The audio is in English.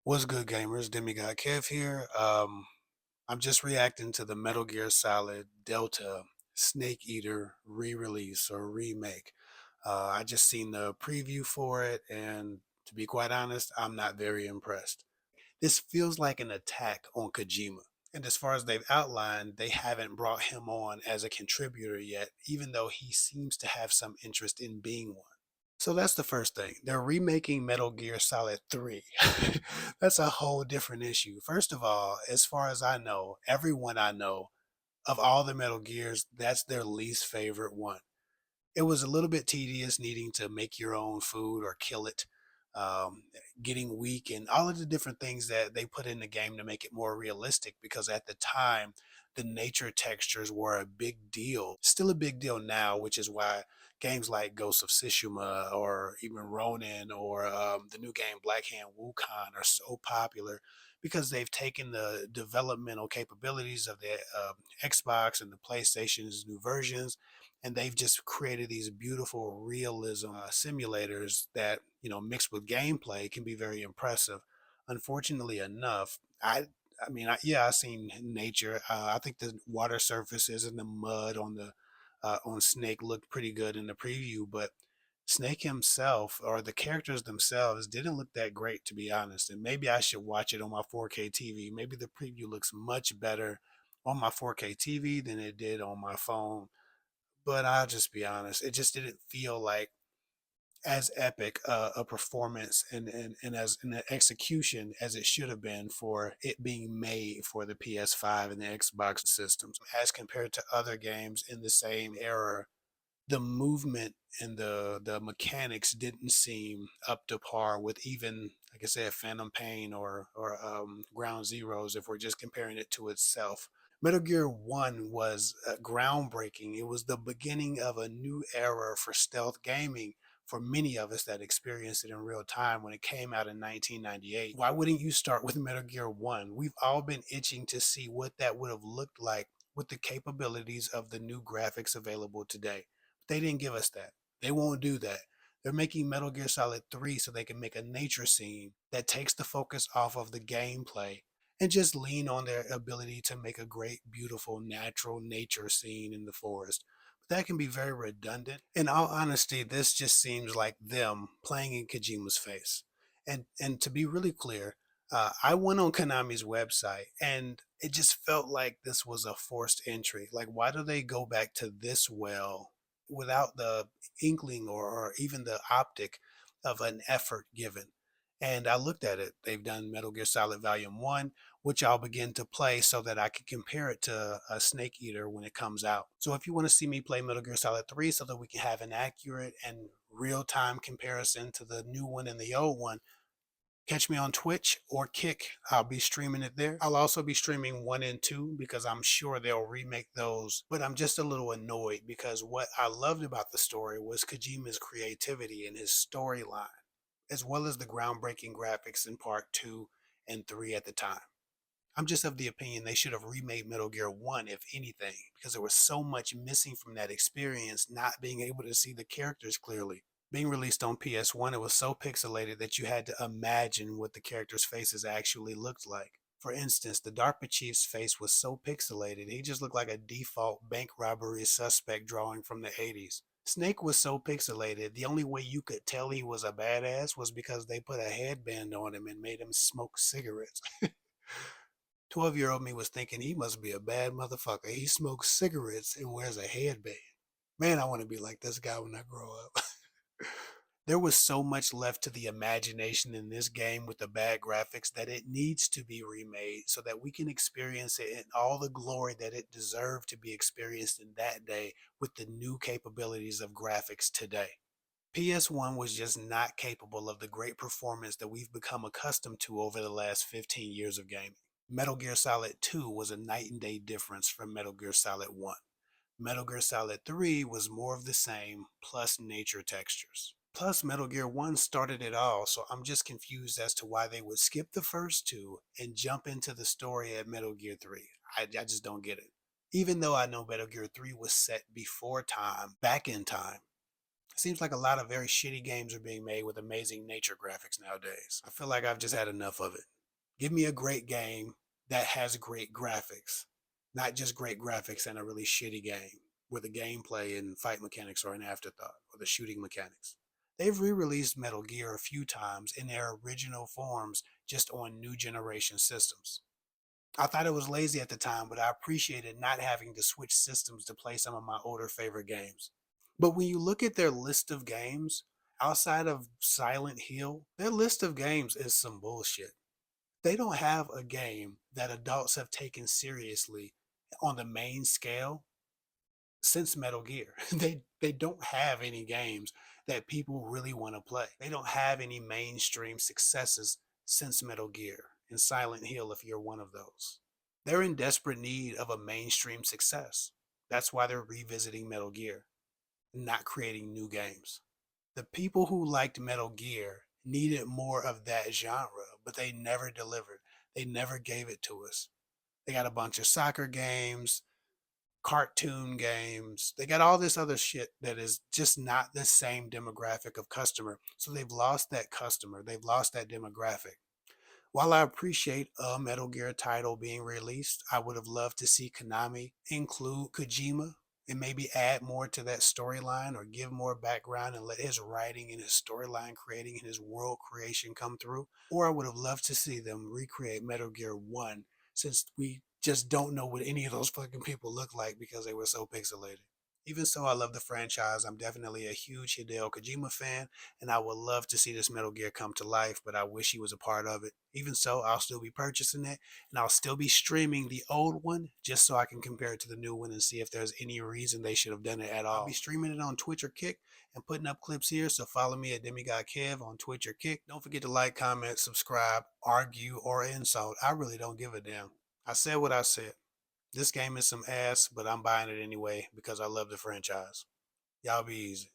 What's good, gamers? Demigod Kev here. I'm just reacting to the Metal Gear Solid Delta Snake Eater re-release or remake. I just seen the preview for it, and to be quite honest, I'm not very impressed. This feels like an attack on Kojima. And as far as they've outlined, they haven't brought him on as a contributor yet, even though he seems to have some interest in being one. So that's the first thing. They're remaking Metal Gear Solid 3. That's a whole different issue. First of all, as far as I know, everyone I know of all the Metal Gears, that's their least favorite one. It was a little bit tedious needing to make your own food or kill it, um, getting weak, and all of the different things that they put in the game to make it more realistic. Because at the time, the nature textures were a big deal, still a big deal now, which is why games like Ghost of Tsushima or even Ronin or the new game Black Hand Wukong are so popular because they've taken the developmental capabilities of the Xbox and the PlayStation's new versions, and they've just created these beautiful realism simulators that mixed with gameplay can be very impressive. Unfortunately enough, I seen nature. I think the water surfaces and the mud on the on Snake looked pretty good in the preview, but Snake himself or the characters themselves didn't look that great, to be honest. And maybe I should watch it on my 4K TV. Maybe the preview looks much better on my 4K TV than it did on my phone, but I'll just be honest, it just didn't feel like as epic a performance and as an execution as it should have been for it being made for the PS5 and the Xbox systems. As compared to other games in the same era, the movement and the mechanics didn't seem up to par with even, like I said, Phantom Pain or Ground Zeroes if we're just comparing it to itself. Metal Gear 1 was groundbreaking. It was the beginning of a new era for stealth gaming for many of us that experienced it in real time when it came out in 1998. Why wouldn't you start with Metal Gear 1? We've all been itching to see what that would have looked like with the capabilities of the new graphics available today. They didn't give us that. They won't do that. They're making Metal Gear Solid 3 so they can make a nature scene that takes the focus off of the gameplay and just lean on their ability to make a great, beautiful, natural nature scene in the forest. But that can be very redundant. In all honesty, this just seems like them playing in Kojima's face. And to be really clear, I went on Konami's website and it just felt like this was a forced entry. Like, why do they go back to this well without the inkling or even the optic of an effort given? And I looked at it. They've done Metal Gear Solid Volume 1, which I'll begin to play so that I can compare it to a Snake Eater when it comes out. So if you want to see me play Metal Gear Solid 3 so that we can have an accurate and real-time comparison to the new one and the old one, catch me on Twitch or Kick. I'll be streaming it there. I'll also be streaming 1 and 2 because I'm sure they'll remake those. But I'm just a little annoyed because what I loved about the story was Kojima's creativity and his storyline, as well as the groundbreaking graphics in part 2 and 3 at the time. I'm just of the opinion they should have remade Metal Gear 1, if anything, because there was so much missing from that experience, not being able to see the characters clearly. Being released on PS1, it was so pixelated that you had to imagine what the characters' faces actually looked like. For instance, the DARPA chief's face was so pixelated, he just looked like a default bank robbery suspect drawing from the 80s. Snake was so pixelated, the only way you could tell he was a badass was because they put a headband on him and made him smoke cigarettes. 12-year-old me was thinking he must be a bad motherfucker. He smokes cigarettes and wears a headband. Man, I want to be like this guy when I grow up. There was so much left to the imagination in this game with the bad graphics that it needs to be remade so that we can experience it in all the glory that it deserved to be experienced in that day with the new capabilities of graphics today. PS1 was just not capable of the great performance that we've become accustomed to over the last 15 years of gaming. Metal Gear Solid 2 was a night and day difference from Metal Gear Solid 1. Metal Gear Solid 3 was more of the same, plus nature textures. Plus, Metal Gear 1 started it all, so I'm just confused as to why they would skip the first two and jump into the story at Metal Gear 3. I just don't get it. Even though I know Metal Gear 3 was set before time, back in time, it seems like a lot of very shitty games are being made with amazing nature graphics nowadays. I feel like I've just had enough of it. Give me a great game that has great graphics, not just great graphics and a really shitty game where the gameplay and fight mechanics are an afterthought or the shooting mechanics. They've re released Metal Gear a few times in their original forms just on new generation systems. I thought it was lazy at the time, but I appreciated not having to switch systems to play some of my older favorite games. But when you look at their list of games, outside of Silent Hill, their list of games is some bullshit. They don't have a game that adults have taken seriously on the main scale since Metal Gear. They don't have any games that people really want to play. They don't have any mainstream successes since Metal Gear and Silent Hill if you're one of those. They're in desperate need of a mainstream success. That's why they're revisiting Metal Gear, not creating new games. The people who liked Metal Gear needed more of that genre, but they never delivered. They never gave it to us. They got a bunch of soccer games, cartoon games. They got all this other shit that is just not the same demographic of customer. So they've lost that customer. They've lost that demographic. While I appreciate a Metal Gear title being released, I would have loved to see Konami include Kojima and maybe add more to that storyline or give more background and let his writing and his storyline creating and his world creation come through. Or I would have loved to see them recreate Metal Gear 1 since we just don't know what any of those fucking people look like because they were so pixelated. Even so, I love the franchise. I'm definitely a huge Hideo Kojima fan, and I would love to see this Metal Gear come to life, but I wish he was a part of it. Even so, I'll still be purchasing it, and I'll still be streaming the old one just so I can compare it to the new one and see if there's any reason they should have done it at all. I'll be streaming it on Twitch or Kick and putting up clips here, so follow me at Demigod Kev on Twitch or Kick. Don't forget to like, comment, subscribe, argue, or insult. I really don't give a damn. I said what I said. This game is some ass, but I'm buying it anyway because I love the franchise. Y'all be easy.